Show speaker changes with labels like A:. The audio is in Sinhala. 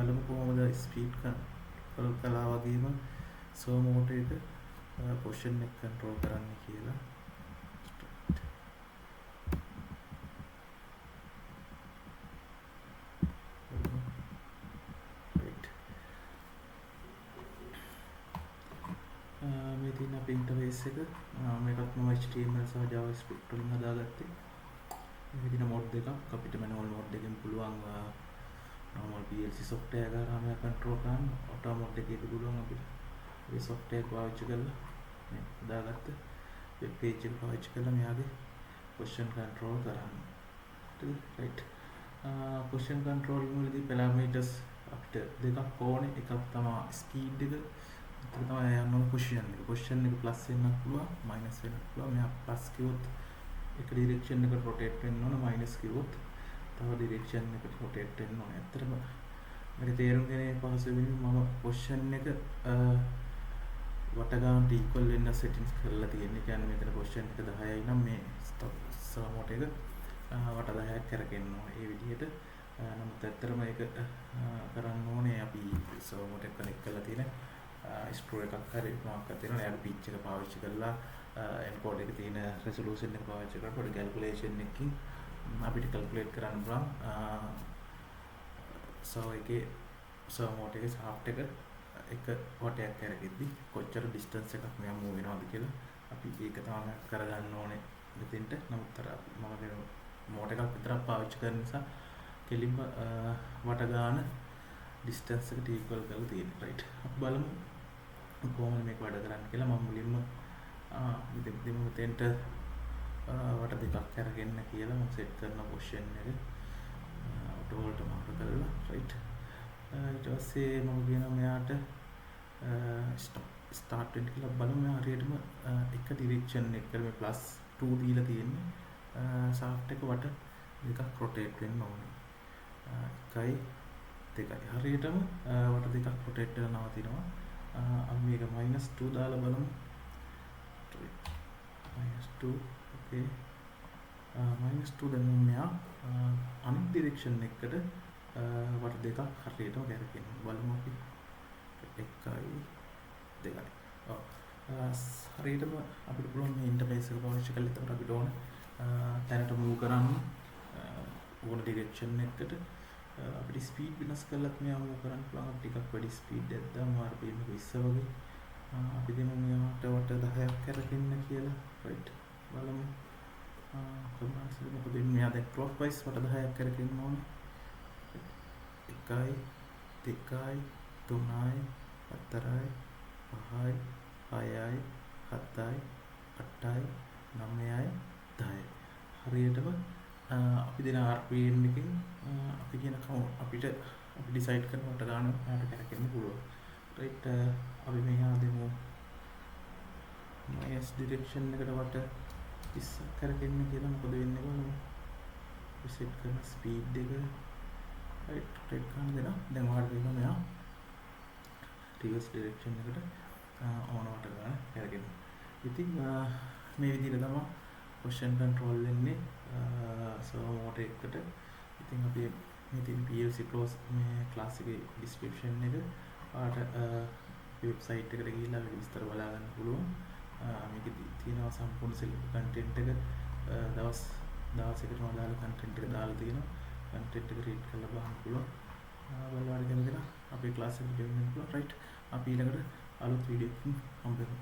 A: බලමු කොහොමද ස්පීඩ් කන්ට්‍රෝල් කළා වගේම සර්වෝ මෝටර් එක පොසිෂන් එක කන්ට්‍රෝල් කරන්න කියලා. මේ තියෙන අපේ ඉන්ටර්ෆේස් එක මේකත් මම HTML සහ JavaScript වලින් හදාගත්තේ. මේකේ තියෙන මොඩ් දෙකක් අපිට manual mode එකෙන් පුළුවන් normal PLC software එක හරහා මේක control කරන්න. auto mode එකේ පුළුවන් අපිට මේ software එක පාවිච්චි කරලා මේ හදාගත්ත web page එක පාවිච්චි කරලා මෙයාගේ position control කරන්න. right position control වලදී parameters අපිට දෙකක් ඕනේ. එකක් තමයි speed එක. ඒක තමයි යන්න ඕන position එක. position එක plus වෙන්නත් පුළුවන් minus වෙන්නත් පුළුවන්. මෙයා plus කිව්වොත් එක direction එකට rotate වෙන්න ඕන, minus කිව්වොත් තව direction එකට rotate වෙන්න ඕන. ඇත්තටම මේක තේරුම් ගැනීම පහසු වෙන්නේ මම position එක වට ගන්නට equal වෙන්න settings කරලා තියෙන්නේ. කියන්නේ මෙතන position එක 10යි නම් මේ servo motor එක වට 10ක් කරගෙන ඕන. ඒ විදිහට නමුත් ඇත්තටම ඒක කරන්න ඕනේ අපි servo motor එක connect කරලා තියෙන screw එකක් හරි මොකක්ද තියෙනවා. එයාගේ pitch එක පාවිච්චි කරලා encode එකේ තියෙන resolution එක පාවිච්චි කරලා පොඩි calculation එකකින් අපිට calculate කරන්න පුළුවන් servo motor එකේ shaft එක එක වටයක් කරගෙද්දි කොච්චර distance එකක් මෙයා move වෙනවද කියලා අපි ඒක තමයි කරගන්න ඕනේ මෙතෙන්ට. නමුත් අර මම කියන motor එකක් විතරක් පාවිච්චි කරන නිසා කෙලින්ම වට ගන්න distance එකට equal කරලා තියෙනවා. right අපි බලමු කොහොමද මේක වැඩ කරන්නේ කියලා. මම මුලින්ම මෙතෙන්ට වට දෙකක් කරගෙන කියලා මම set කරන position එක auto වලට මාරු කරලා right ඊට පස්සේ මම කියනවා මෙයාට start වෙන්න කියලා. බලමු මෙයා හරියටම එක direction එකකට මේ plus 2 දීලා තියෙන්නේ. shaft එක වට දෙකක් rotate වෙන්න ඕනේ. 1යි 2යි හරියටම වට දෙකක් rotate වෙලා නවතිනවා. අපි මේක -2 දාලා බලමු. -2 okay -2 දැන් මෙයා අනිත් direction එකකට වට දෙකක් හරියටම කරගෙන බලමු අපි 1යි 2යි. හරියටම අපිට පුළුවන් මේ ඉන්ටර්ෆේස් එක පාවිච්චි කරලා එතකොට අපිට ඕන තැනට move කරන්න ඕන direction එකකට අපිට speed වෙනස් කරලත් මෙයා move කරන්න පුළුවන්. අපිට ටිකක් වැඩි speed එකක් දාමු RPM එක 20 වගේ. අපි දෙමු මෙයාට වට 10ක් කරගෙන කියලා. right බලමු commands එක මොකද මෙයා දැන් clockwise වට 10ක් කරගෙන ඕනේ. 1යි 2යි 3යි 4යි 5යි 6යි 7යි 8යි 9යි 10යි හරියටම අපි දෙන RPM එකකින් අපි කියන අපිට අපි decide කරනවට ගන්න යාට කරකෙන්න පුළුවන්. right අපි මෙහා දෙමු S direction එකට වට 20 කරගෙන කියලා. මොකද වෙන්නේ බලමු. set කරන speed එක right rotate කරන දෙනවා. දැන් ඔයාලට වෙනවා මෙයා reverse direction එකට ඕනවට ගන්න කරගෙන. ඉතින් මේ විදිහට තමයි position control වෙන්නේ servo motor එකට. ඉතින් අපි මේ තියෙන PLC මේ class එකේ description එක ඔයාලට website එකට ගිහිල්ලා විස්තර බලා ගන්න පුළුවන්. මේකේ තියෙනවා සම්පූර්ණ syllabus content එක දවස් 16කටම දාලා content එක දාලා තියෙනවා. content එක read කරලා බලන්න පුළුවන්. බලලා හරි දැනගෙන අපේ class එකට join වෙන්න පුළුවන්. right අපි ඊළඟට අලුත් වීඩියෝ එකකින් හම්බ වෙමු.